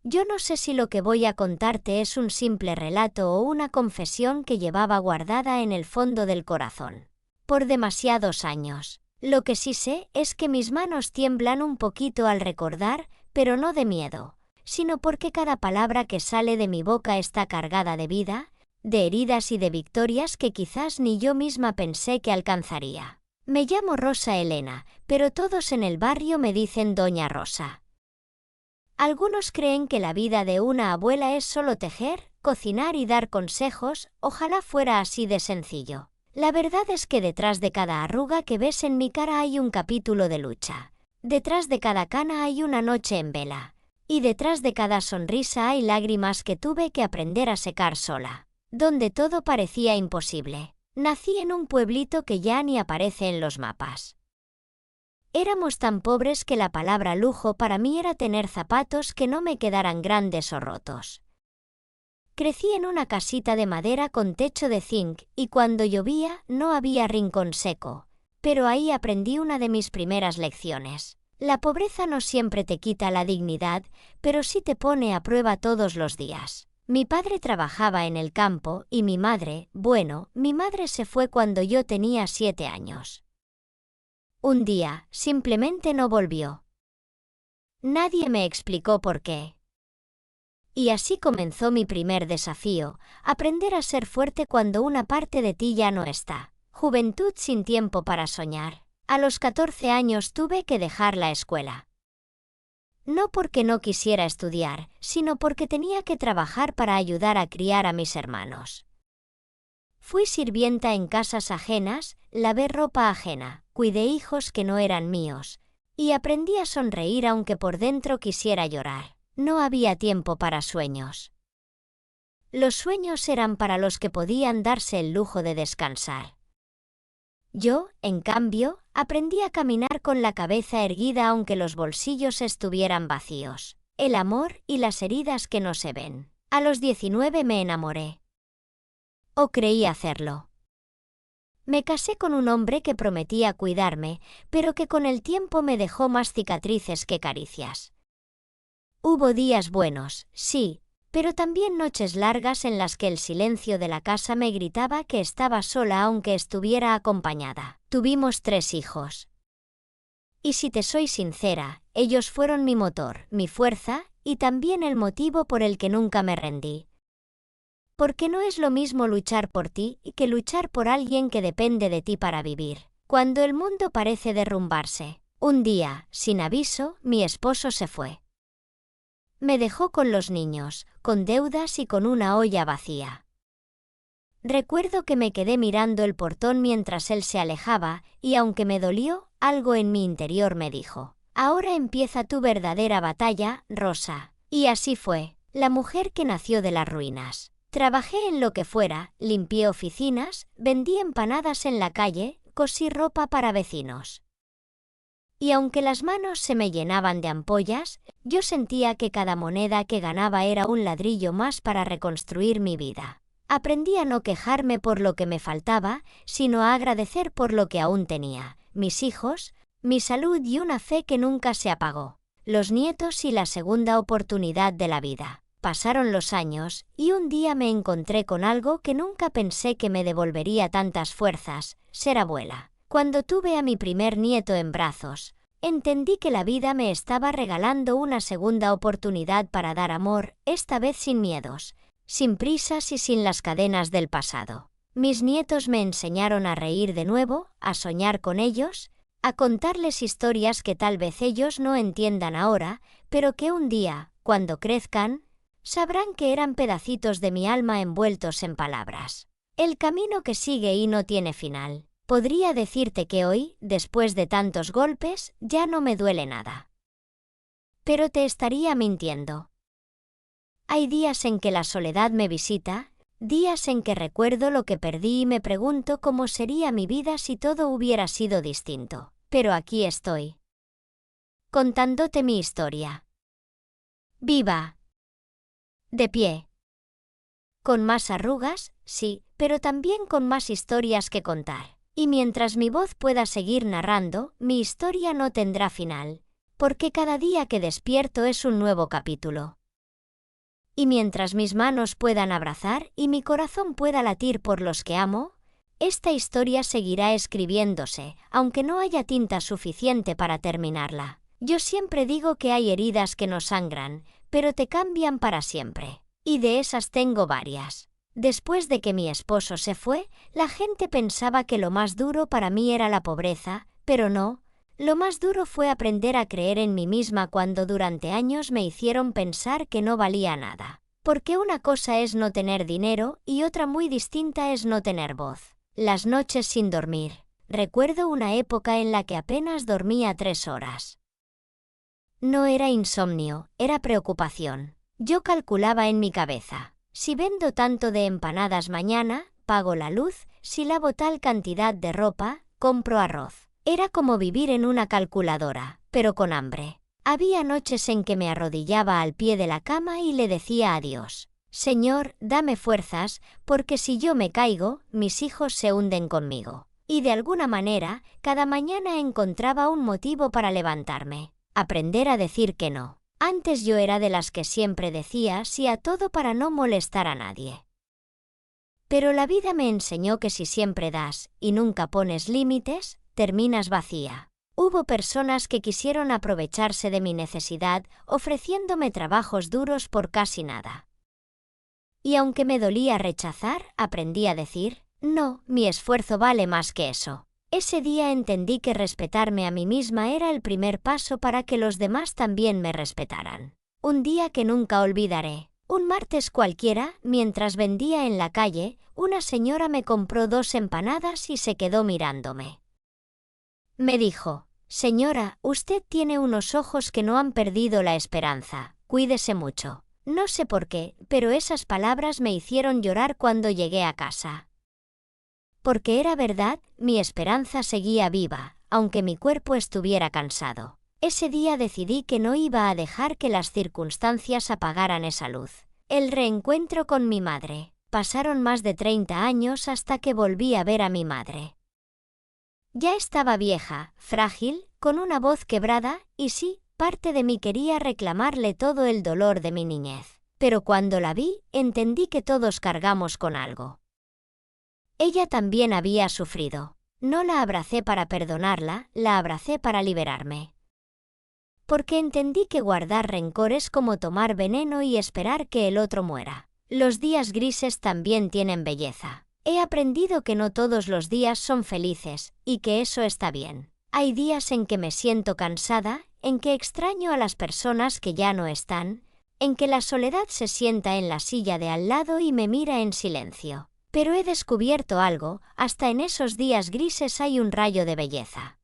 Yo no sé si lo que voy a contarte es un simple relato o una confesión que llevaba guardada en el fondo del corazón por demasiados años. Lo que sí sé es que mis manos tiemblan un poquito al recordar, pero no de miedo, sino porque cada palabra que sale de mi boca está cargada de vida, de heridas y de victorias que quizás ni yo misma pensé que alcanzaría. Me llamo Rosa Elena, pero todos en el barrio me dicen Doña Rosa. Algunos creen que la vida de una abuela es solo tejer, cocinar y dar consejos, ojalá fuera así de sencillo. La verdad es que detrás de cada arruga que ves en mi cara hay un capítulo de lucha. Detrás de cada cana hay una noche en vela. Y detrás de cada sonrisa hay lágrimas que tuve que aprender a secar sola. Donde todo parecía imposible. Nací en un pueblito que ya ni aparece en los mapas. Éramos tan pobres que la palabra lujo para mí era tener zapatos que no me quedaran grandes o rotos. Crecí en una casita de madera con techo de zinc y cuando llovía no había rincón seco, pero ahí aprendí una de mis primeras lecciones. La pobreza no siempre te quita la dignidad, pero sí te pone a prueba todos los días. Mi padre trabajaba en el campo y mi madre se fue cuando yo tenía 7 años. Un día, simplemente no volvió. Nadie me explicó por qué. Y así comenzó mi primer desafío, aprender a ser fuerte cuando una parte de ti ya no está. Juventud sin tiempo para soñar. A los 14 años tuve que dejar la escuela. No porque no quisiera estudiar, sino porque tenía que trabajar para ayudar a criar a mis hermanos. Fui sirvienta en casas ajenas, lavé ropa ajena, cuidé hijos que no eran míos, y aprendí a sonreír aunque por dentro quisiera llorar. No había tiempo para sueños. Los sueños eran para los que podían darse el lujo de descansar. Yo, en cambio, aprendí a caminar con la cabeza erguida aunque los bolsillos estuvieran vacíos. El amor y las heridas que no se ven. A los 19 me enamoré. O creí hacerlo. Me casé con un hombre que prometía cuidarme, pero que con el tiempo me dejó más cicatrices que caricias. Hubo días buenos, sí, pero también noches largas en las que el silencio de la casa me gritaba que estaba sola aunque estuviera acompañada. Tuvimos 3 hijos. Y si te soy sincera, ellos fueron mi motor, mi fuerza, y también el motivo por el que nunca me rendí. Porque no es lo mismo luchar por ti que luchar por alguien que depende de ti para vivir. Cuando el mundo parece derrumbarse, un día, sin aviso, mi esposo se fue. Me dejó con los niños, con deudas y con una olla vacía. Recuerdo que me quedé mirando el portón mientras él se alejaba, y aunque me dolió, algo en mi interior me dijo: ahora empieza tu verdadera batalla, Rosa. Y así fue, la mujer que nació de las ruinas. Trabajé en lo que fuera, limpié oficinas, vendí empanadas en la calle, cosí ropa para vecinos. Y aunque las manos se me llenaban de ampollas, yo sentía que cada moneda que ganaba era un ladrillo más para reconstruir mi vida. Aprendí a no quejarme por lo que me faltaba, sino a agradecer por lo que aún tenía: mis hijos, mi salud y una fe que nunca se apagó, los nietos y la segunda oportunidad de la vida. Pasaron los años, y un día me encontré con algo que nunca pensé que me devolvería tantas fuerzas: ser abuela. Cuando tuve a mi primer nieto en brazos, entendí que la vida me estaba regalando una segunda oportunidad para dar amor, esta vez sin miedos, sin prisas y sin las cadenas del pasado. Mis nietos me enseñaron a reír de nuevo, a soñar con ellos, a contarles historias que tal vez ellos no entiendan ahora, pero que un día, cuando crezcan, sabrán que eran pedacitos de mi alma envueltos en palabras. El camino que sigue y no tiene final. Podría decirte que hoy, después de tantos golpes, ya no me duele nada. Pero te estaría mintiendo. Hay días en que la soledad me visita, días en que recuerdo lo que perdí y me pregunto cómo sería mi vida si todo hubiera sido distinto. Pero aquí estoy, contándote mi historia. Viva. De pie. Con más arrugas, sí, pero también con más historias que contar. Y mientras mi voz pueda seguir narrando, mi historia no tendrá final, porque cada día que despierto es un nuevo capítulo. Y mientras mis manos puedan abrazar y mi corazón pueda latir por los que amo, esta historia seguirá escribiéndose, aunque no haya tinta suficiente para terminarla. Yo siempre digo que hay heridas que no sangran, pero te cambian para siempre. Y de esas tengo varias. Después de que mi esposo se fue, la gente pensaba que lo más duro para mí era la pobreza, pero no. Lo más duro fue aprender a creer en mí misma cuando durante años me hicieron pensar que no valía nada. Porque una cosa es no tener dinero y otra muy distinta es no tener voz. Las noches sin dormir. Recuerdo una época en la que apenas dormía 3 horas. No era insomnio, era preocupación. Yo calculaba en mi cabeza. Si vendo tanto de empanadas mañana, pago la luz, si lavo tal cantidad de ropa, compro arroz. Era como vivir en una calculadora, pero con hambre. Había noches en que me arrodillaba al pie de la cama y le decía a Dios: Señor, dame fuerzas, porque si yo me caigo, mis hijos se hunden conmigo. Y de alguna manera, cada mañana encontraba un motivo para levantarme. Aprender a decir que no. Antes yo era de las que siempre decía sí a todo para no molestar a nadie. Pero la vida me enseñó que si siempre das y nunca pones límites, terminas vacía. Hubo personas que quisieron aprovecharse de mi necesidad, ofreciéndome trabajos duros por casi nada. Y aunque me dolía rechazar, aprendí a decir: no, mi esfuerzo vale más que eso. Ese día entendí que respetarme a mí misma era el primer paso para que los demás también me respetaran. Un día que nunca olvidaré. Un martes cualquiera, mientras vendía en la calle, una señora me compró 2 empanadas y se quedó mirándome. Me dijo: señora, usted tiene unos ojos que no han perdido la esperanza, cuídese mucho. No sé por qué, pero esas palabras me hicieron llorar cuando llegué a casa. Porque era verdad, mi esperanza seguía viva, aunque mi cuerpo estuviera cansado. Ese día decidí que no iba a dejar que las circunstancias apagaran esa luz. El reencuentro con mi madre. Pasaron más de 30 años hasta que volví a ver a mi madre. Ya estaba vieja, frágil, con una voz quebrada, y sí, parte de mí quería reclamarle todo el dolor de mi niñez. Pero cuando la vi, entendí que todos cargamos con algo. Ella también había sufrido. No la abracé para perdonarla, la abracé para liberarme. Porque entendí que guardar rencor es como tomar veneno y esperar que el otro muera. Los días grises también tienen belleza. He aprendido que no todos los días son felices, y que eso está bien. Hay días en que me siento cansada, en que extraño a las personas que ya no están, en que la soledad se sienta en la silla de al lado y me mira en silencio. Pero he descubierto algo, hasta en esos días grises hay un rayo de belleza.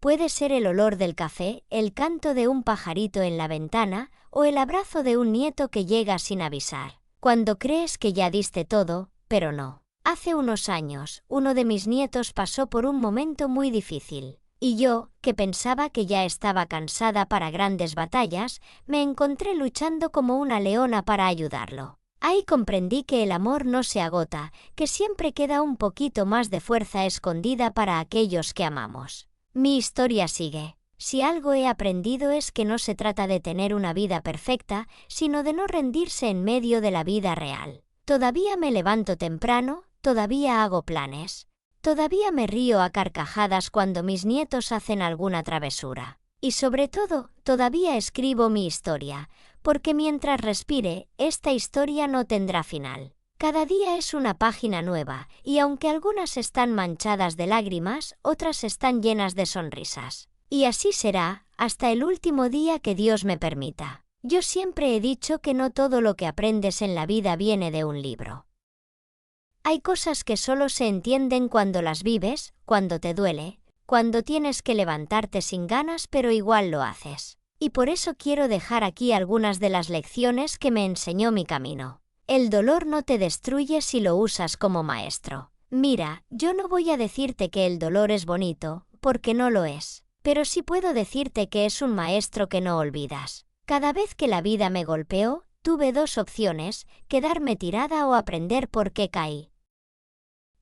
Puede ser el olor del café, el canto de un pajarito en la ventana, o el abrazo de un nieto que llega sin avisar. Cuando crees que ya diste todo, pero no. Hace unos años, uno de mis nietos pasó por un momento muy difícil. Y yo, que pensaba que ya estaba cansada para grandes batallas, me encontré luchando como una leona para ayudarlo. Ahí comprendí que el amor no se agota, que siempre queda un poquito más de fuerza escondida para aquellos que amamos. Mi historia sigue. Si algo he aprendido es que no se trata de tener una vida perfecta, sino de no rendirse en medio de la vida real. Todavía me levanto temprano, todavía hago planes. Todavía me río a carcajadas cuando mis nietos hacen alguna travesura. Y sobre todo, todavía escribo mi historia, porque mientras respire, esta historia no tendrá final. Cada día es una página nueva, y aunque algunas están manchadas de lágrimas, otras están llenas de sonrisas. Y así será, hasta el último día que Dios me permita. Yo siempre he dicho que no todo lo que aprendes en la vida viene de un libro. Hay cosas que solo se entienden cuando las vives, cuando te duele, cuando tienes que levantarte sin ganas pero igual lo haces. Y por eso quiero dejar aquí algunas de las lecciones que me enseñó mi camino. El dolor no te destruye si lo usas como maestro. Mira, yo no voy a decirte que el dolor es bonito, porque no lo es. Pero sí puedo decirte que es un maestro que no olvidas. Cada vez que la vida me golpeó, tuve 2 opciones, quedarme tirada o aprender por qué caí.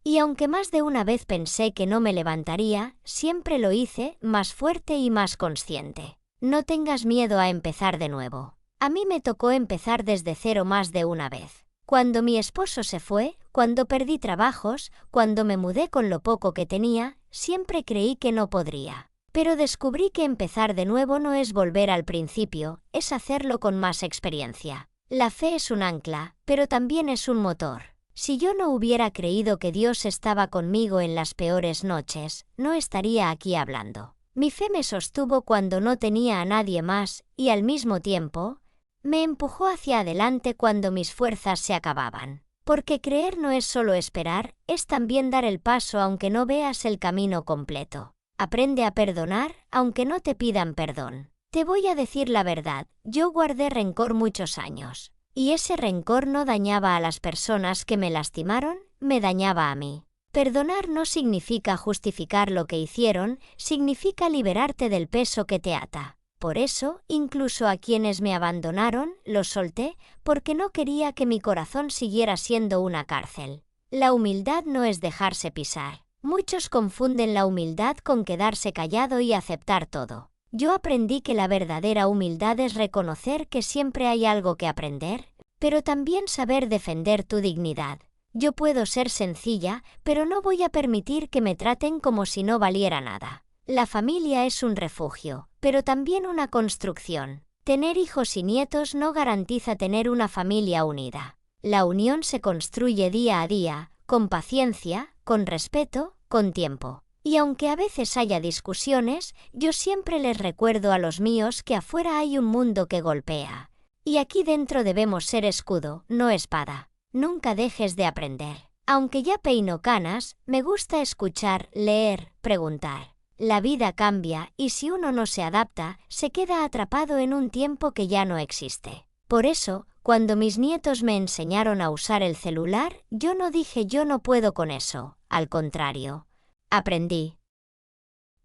Y aunque más de una vez pensé que no me levantaría, siempre lo hice, más fuerte y más consciente. No tengas miedo a empezar de nuevo. A mí me tocó empezar desde cero más de una vez. Cuando mi esposo se fue, cuando perdí trabajos, cuando me mudé con lo poco que tenía, siempre creí que no podría. Pero descubrí que empezar de nuevo no es volver al principio, es hacerlo con más experiencia. La fe es un ancla, pero también es un motor. Si yo no hubiera creído que Dios estaba conmigo en las peores noches, no estaría aquí hablando. Mi fe me sostuvo cuando no tenía a nadie más, y al mismo tiempo, me empujó hacia adelante cuando mis fuerzas se acababan. Porque creer no es solo esperar, es también dar el paso aunque no veas el camino completo. Aprende a perdonar, aunque no te pidan perdón. Te voy a decir la verdad, yo guardé rencor muchos años. Y ese rencor no dañaba a las personas que me lastimaron, me dañaba a mí. Perdonar no significa justificar lo que hicieron, significa liberarte del peso que te ata. Por eso, incluso a quienes me abandonaron, los solté, porque no quería que mi corazón siguiera siendo una cárcel. La humildad no es dejarse pisar. Muchos confunden la humildad con quedarse callado y aceptar todo. Yo aprendí que la verdadera humildad es reconocer que siempre hay algo que aprender, pero también saber defender tu dignidad. Yo puedo ser sencilla, pero no voy a permitir que me traten como si no valiera nada. La familia es un refugio, pero también una construcción. Tener hijos y nietos no garantiza tener una familia unida. La unión se construye día a día, con paciencia, con respeto, con tiempo. Y aunque a veces haya discusiones, yo siempre les recuerdo a los míos que afuera hay un mundo que golpea. Y aquí dentro debemos ser escudo, no espada. Nunca dejes de aprender. Aunque ya peino canas, me gusta escuchar, leer, preguntar. La vida cambia y si uno no se adapta, se queda atrapado en un tiempo que ya no existe. Por eso, cuando mis nietos me enseñaron a usar el celular, yo no dije yo no puedo con eso, al contrario. Aprendí.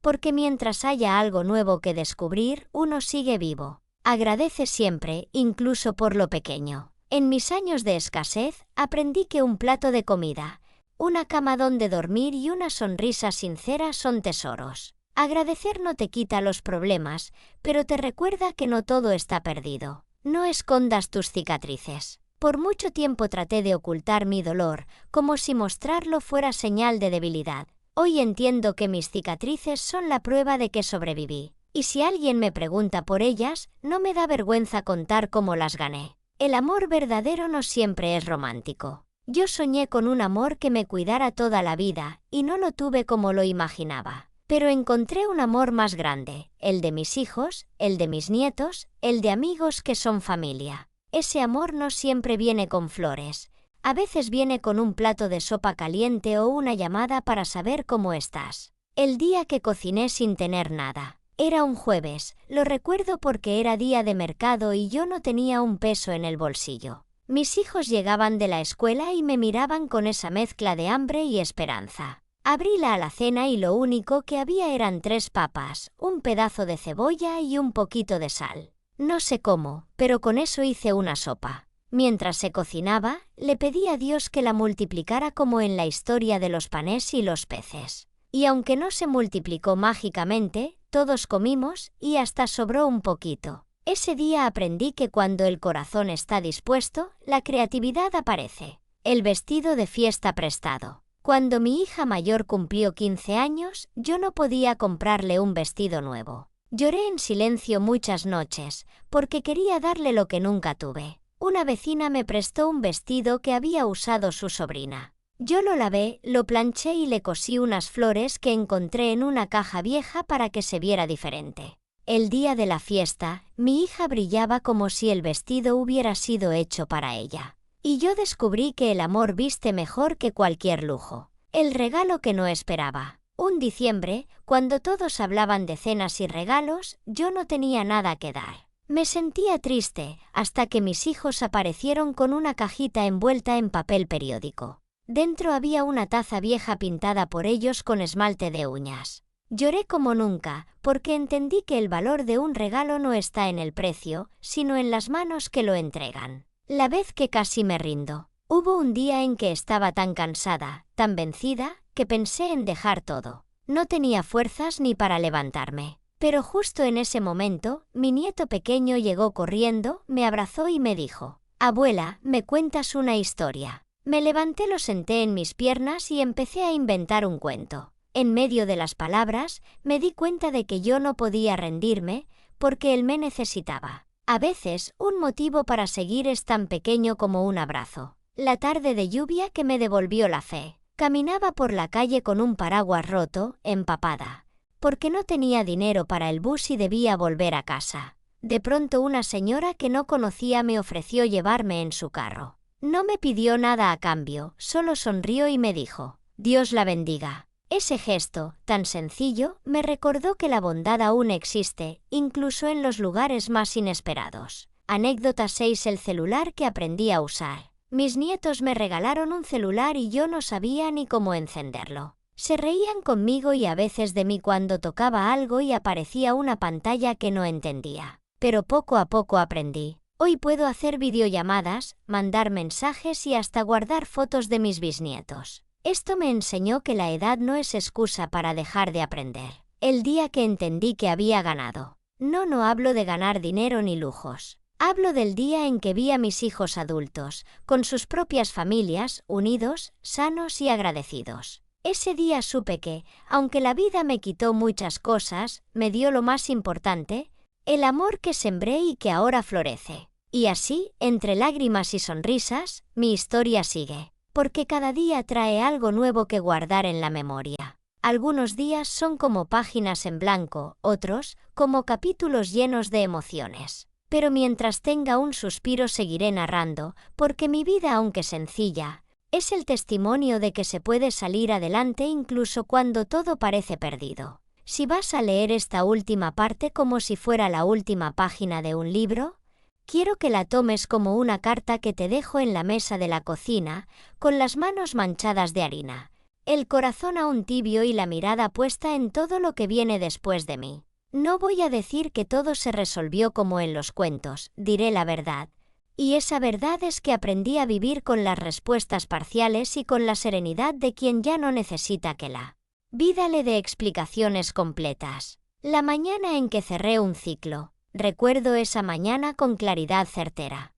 Porque mientras haya algo nuevo que descubrir, uno sigue vivo. Agradece siempre, incluso por lo pequeño. En mis años de escasez, aprendí que un plato de comida, una cama donde dormir y una sonrisa sincera son tesoros. Agradecer no te quita los problemas, pero te recuerda que no todo está perdido. No escondas tus cicatrices. Por mucho tiempo traté de ocultar mi dolor, como si mostrarlo fuera señal de debilidad. Hoy entiendo que mis cicatrices son la prueba de que sobreviví. Y si alguien me pregunta por ellas, no me da vergüenza contar cómo las gané. El amor verdadero no siempre es romántico. Yo soñé con un amor que me cuidara toda la vida, y no lo tuve como lo imaginaba. Pero encontré un amor más grande, el de mis hijos, el de mis nietos, el de amigos que son familia. Ese amor no siempre viene con flores. A veces viene con un plato de sopa caliente o una llamada para saber cómo estás. El día que cociné sin tener nada. Era un jueves, lo recuerdo porque era día de mercado y yo no tenía un peso en el bolsillo. Mis hijos llegaban de la escuela y me miraban con esa mezcla de hambre y esperanza. Abrí la alacena y lo único que había eran 3 papas, un pedazo de cebolla y un poquito de sal. No sé cómo, pero con eso hice una sopa. Mientras se cocinaba, le pedí a Dios que la multiplicara como en la historia de los panes y los peces. Y aunque no se multiplicó mágicamente, todos comimos y hasta sobró un poquito. Ese día aprendí que cuando el corazón está dispuesto, la creatividad aparece. El vestido de fiesta prestado. Cuando mi hija mayor cumplió 15 años, yo no podía comprarle un vestido nuevo. Lloré en silencio muchas noches, porque quería darle lo que nunca tuve. Una vecina me prestó un vestido que había usado su sobrina. Yo lo lavé, lo planché y le cosí unas flores que encontré en una caja vieja para que se viera diferente. El día de la fiesta, mi hija brillaba como si el vestido hubiera sido hecho para ella. Y yo descubrí que el amor viste mejor que cualquier lujo. El regalo que no esperaba. Un diciembre, cuando todos hablaban de cenas y regalos, yo no tenía nada que dar. Me sentía triste, hasta que mis hijos aparecieron con una cajita envuelta en papel periódico. Dentro había una taza vieja pintada por ellos con esmalte de uñas. Lloré como nunca, porque entendí que el valor de un regalo no está en el precio, sino en las manos que lo entregan. La vez que casi me rindo. Hubo un día en que estaba tan cansada, tan vencida, que pensé en dejar todo. No tenía fuerzas ni para levantarme. Pero justo en ese momento, mi nieto pequeño llegó corriendo, me abrazó y me dijo: «Abuela, ¿me cuentas una historia?». Me levanté, lo senté en mis piernas y empecé a inventar un cuento. En medio de las palabras, me di cuenta de que yo no podía rendirme, porque él me necesitaba. A veces, un motivo para seguir es tan pequeño como un abrazo. La tarde de lluvia que me devolvió la fe. Caminaba por la calle con un paraguas roto, empapada, porque no tenía dinero para el bus y debía volver a casa. De pronto una señora que no conocía me ofreció llevarme en su carro. No me pidió nada a cambio, solo sonrió y me dijo: «Dios la bendiga». Ese gesto, tan sencillo, me recordó que la bondad aún existe, incluso en los lugares más inesperados. Anécdota 6: el celular que aprendí a usar. Mis nietos me regalaron un celular y yo no sabía ni cómo encenderlo. Se reían conmigo y a veces de mí cuando tocaba algo y aparecía una pantalla que no entendía. Pero poco a poco aprendí. Hoy puedo hacer videollamadas, mandar mensajes y hasta guardar fotos de mis bisnietos. Esto me enseñó que la edad no es excusa para dejar de aprender. El día que entendí que había ganado. No hablo de ganar dinero ni lujos. Hablo del día en que vi a mis hijos adultos, con sus propias familias, unidos, sanos y agradecidos. Ese día supe que, aunque la vida me quitó muchas cosas, me dio lo más importante: el amor que sembré y que ahora florece. Y así, entre lágrimas y sonrisas, mi historia sigue. Porque cada día trae algo nuevo que guardar en la memoria. Algunos días son como páginas en blanco, otros, como capítulos llenos de emociones. Pero mientras tenga un suspiro seguiré narrando, porque mi vida, aunque sencilla, es el testimonio de que se puede salir adelante incluso cuando todo parece perdido. Si vas a leer esta última parte como si fuera la última página de un libro, quiero que la tomes como una carta que te dejo en la mesa de la cocina, con las manos manchadas de harina, el corazón aún tibio y la mirada puesta en todo lo que viene después de mí. No voy a decir que todo se resolvió como en los cuentos, diré la verdad. Y esa verdad es que aprendí a vivir con las respuestas parciales y con la serenidad de quien ya no necesita que la vida le dé explicaciones completas. La mañana en que cerré un ciclo. Recuerdo esa mañana con claridad certera.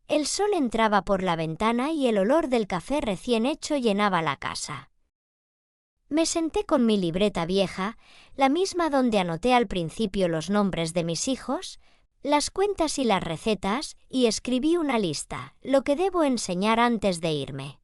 El sol entraba por la ventana y el olor del café recién hecho llenaba la casa. Me senté con mi libreta vieja, la misma donde anoté al principio los nombres de mis hijos, las cuentas y las recetas, y escribí una lista, lo que debo enseñar antes de irme.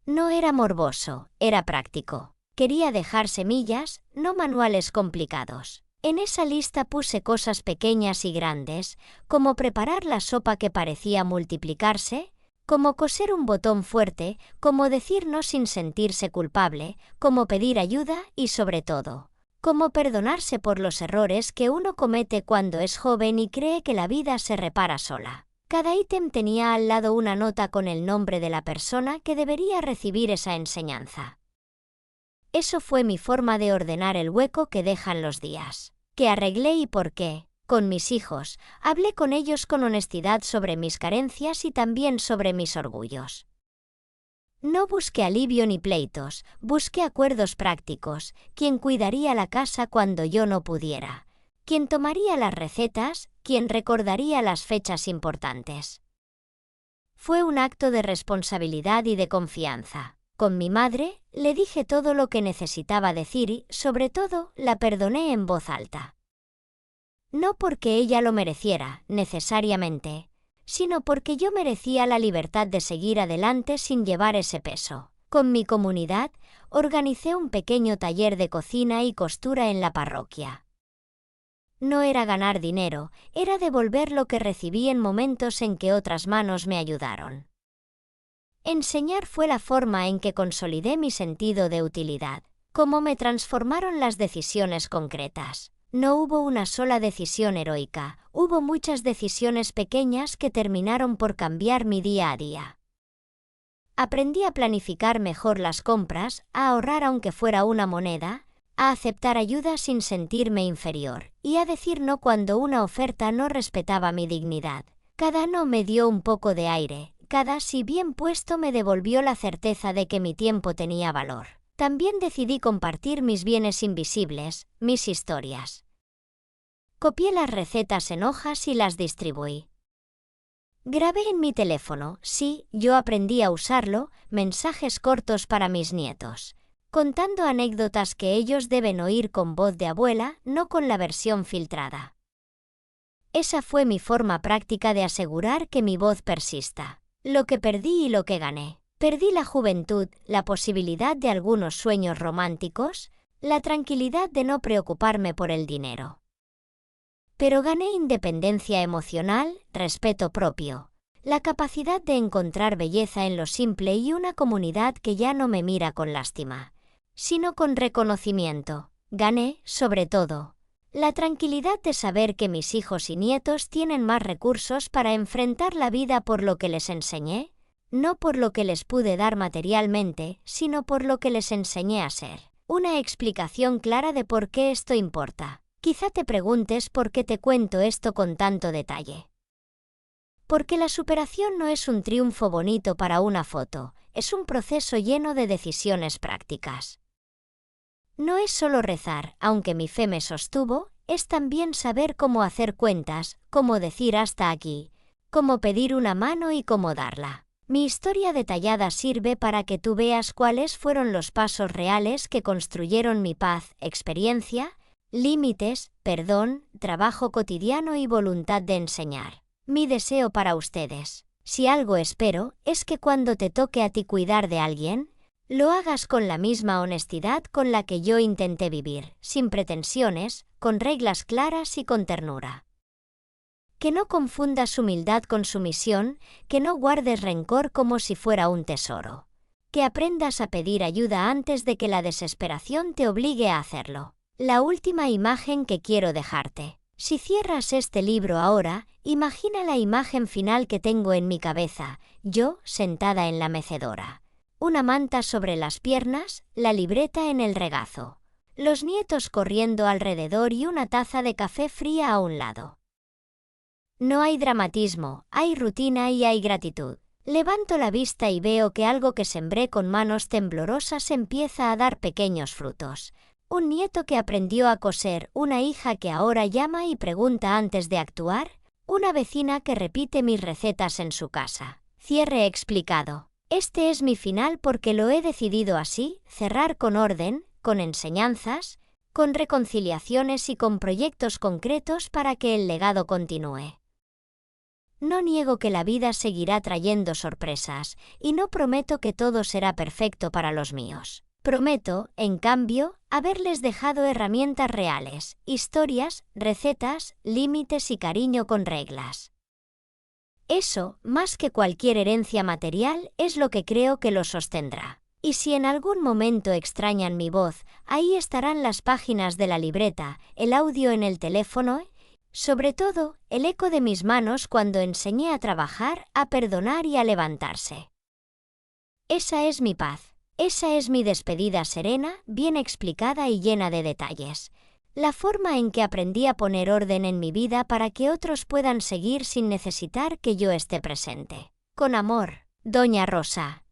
No era morboso, era práctico. Quería dejar semillas, no manuales complicados. En esa lista puse cosas pequeñas y grandes, como preparar la sopa que parecía multiplicarse, como coser un botón fuerte, como decir no sin sentirse culpable, como pedir ayuda y, sobre todo, como perdonarse por los errores que uno comete cuando es joven y cree que la vida se repara sola. Cada ítem tenía al lado una nota con el nombre de la persona que debería recibir esa enseñanza. Eso fue mi forma de ordenar el hueco que dejan los días. ¿Qué arreglé y por qué? Con mis hijos, hablé con ellos con honestidad sobre mis carencias y también sobre mis orgullos. No busqué alivio ni pleitos, busqué acuerdos prácticos, quien cuidaría la casa cuando yo no pudiera, quien tomaría las recetas, quien recordaría las fechas importantes. Fue un acto de responsabilidad y de confianza. Con mi madre, le dije todo lo que necesitaba decir y, sobre todo, la perdoné en voz alta. No porque ella lo mereciera, necesariamente, sino porque yo merecía la libertad de seguir adelante sin llevar ese peso. Con mi comunidad, organicé un pequeño taller de cocina y costura en la parroquia. No era ganar dinero, era devolver lo que recibí en momentos en que otras manos me ayudaron. Enseñar fue la forma en que consolidé mi sentido de utilidad. Cómo me transformaron las decisiones concretas. No hubo una sola decisión heroica, hubo muchas decisiones pequeñas que terminaron por cambiar mi día a día. Aprendí a planificar mejor las compras, a ahorrar aunque fuera una moneda, a aceptar ayuda sin sentirme inferior, y a decir no cuando una oferta no respetaba mi dignidad. Cada no me dio un poco de aire. Cada sí bien puesto me devolvió la certeza de que mi tiempo tenía valor. También decidí compartir mis bienes invisibles, mis historias. Copié las recetas en hojas y las distribuí. Grabé en mi teléfono, sí, yo aprendí a usarlo, mensajes cortos para mis nietos, contando anécdotas que ellos deben oír con voz de abuela, no con la versión filtrada. Esa fue mi forma práctica de asegurar que mi voz persista. Lo que perdí y lo que gané. Perdí la juventud, la posibilidad de algunos sueños románticos, la tranquilidad de no preocuparme por el dinero. Pero gané independencia emocional, respeto propio, la capacidad de encontrar belleza en lo simple y una comunidad que ya no me mira con lástima, sino con reconocimiento. Gané, sobre todo, la tranquilidad de saber que mis hijos y nietos tienen más recursos para enfrentar la vida por lo que les enseñé, no por lo que les pude dar materialmente, sino por lo que les enseñé a ser. Una explicación clara de por qué esto importa. Quizá te preguntes por qué te cuento esto con tanto detalle. Porque la superación no es un triunfo bonito para una foto, es un proceso lleno de decisiones prácticas. No es solo rezar, aunque mi fe me sostuvo, es también saber cómo hacer cuentas, cómo decir hasta aquí, cómo pedir una mano y cómo darla. Mi historia detallada sirve para que tú veas cuáles fueron los pasos reales que construyeron mi paz, experiencia, límites, perdón, trabajo cotidiano y voluntad de enseñar. Mi deseo para ustedes, si algo espero, es que cuando te toque a ti cuidar de alguien, lo hagas con la misma honestidad con la que yo intenté vivir, sin pretensiones, con reglas claras y con ternura. Que no confundas humildad con sumisión, que no guardes rencor como si fuera un tesoro. Que aprendas a pedir ayuda antes de que la desesperación te obligue a hacerlo. La última imagen que quiero dejarte. Si cierras este libro ahora, imagina la imagen final que tengo en mi cabeza, yo sentada en la mecedora. Una manta sobre las piernas, la libreta en el regazo. Los nietos corriendo alrededor y una taza de café fría a un lado. No hay dramatismo, hay rutina y hay gratitud. Levanto la vista y veo que algo que sembré con manos temblorosas empieza a dar pequeños frutos. Un nieto que aprendió a coser, una hija que ahora llama y pregunta antes de actuar, una vecina que repite mis recetas en su casa. Cierre explicado. Este es mi final porque lo he decidido así, cerrar con orden, con enseñanzas, con reconciliaciones y con proyectos concretos para que el legado continúe. No niego que la vida seguirá trayendo sorpresas, y no prometo que todo será perfecto para los míos. Prometo, en cambio, haberles dejado herramientas reales, historias, recetas, límites y cariño con reglas. Eso, más que cualquier herencia material, es lo que creo que lo sostendrá. Y si en algún momento extrañan mi voz, ahí estarán las páginas de la libreta, el audio en el teléfono, sobre todo, el eco de mis manos cuando enseñé a trabajar, a perdonar y a levantarse. Esa es mi paz. Esa es mi despedida serena, bien explicada y llena de detalles. La forma en que aprendí a poner orden en mi vida para que otros puedan seguir sin necesitar que yo esté presente. Con amor, Doña Rosa.